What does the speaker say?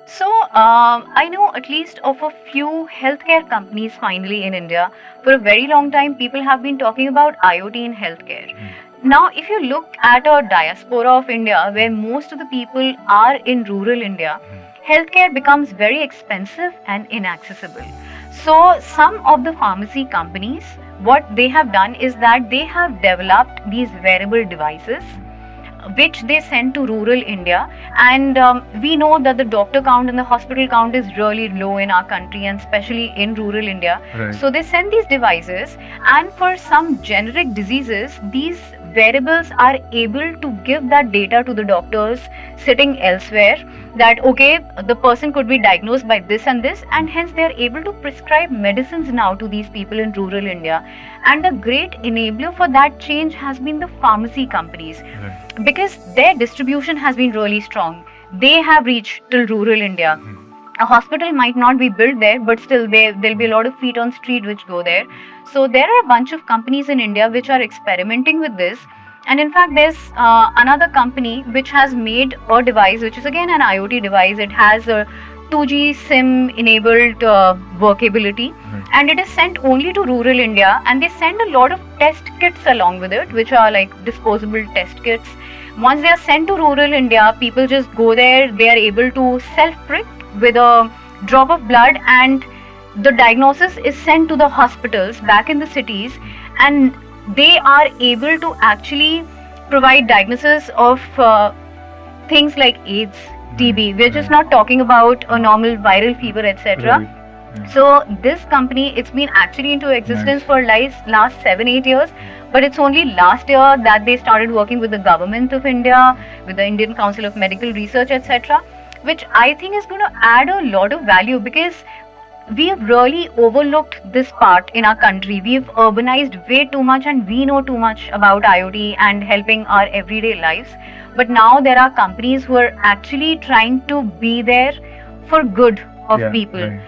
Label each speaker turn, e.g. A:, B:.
A: So, I know at least of a few healthcare companies finally in India. For a very long time, people have been talking about IoT in healthcare. Now, if you look at a diaspora of India, where most of the people are in rural India, healthcare becomes very expensive and inaccessible. So, some of the pharmacy companies, what they have done is that they have developed these wearable devices which they send to rural India. And we know that the doctor count and the hospital count is really low in our country, and especially in rural India.
B: Right.
A: So they send these devices, and for some generic diseases, these wearables are able to give that data to the doctors sitting elsewhere, that okay, the person could be diagnosed by this and this, and hence they are able to prescribe medicines now to these people in rural India. And a great enabler for that change has been the pharmacy companies,
B: Right.
A: because their distribution has been really strong. They have reached till rural India. A hospital might not be built there, but still there'll be a lot of feet on street which go there. So there are a bunch of companies in India which are experimenting with this. And in fact, there's another company which has made a device which is again an IoT device. It has a 2G SIM enabled workability,
B: Right.
A: and it is sent only to rural India. And they send a lot of test kits along with it, which are like disposable test kits. Once they are sent to rural India, people just go there. They are able to self prick with a drop of blood, and the diagnosis is sent to the hospitals back in the cities, and they are able to actually provide diagnosis of things like AIDS, TB. We're just not talking about a normal viral fever, etc.
B: Right. Yeah.
A: So this company, it's been actually into existence
B: Nice.
A: for last 7-8 years, but it's only last year that they started working with the government of India, with the Indian Council of Medical Research, etc., which I think is going to add a lot of value, because we have really overlooked this part in our country. We've urbanized way too much, and we know too much about IoT and helping our everyday lives. But now there are companies who are actually trying to be there for good of
B: Yeah,
A: people.
B: right.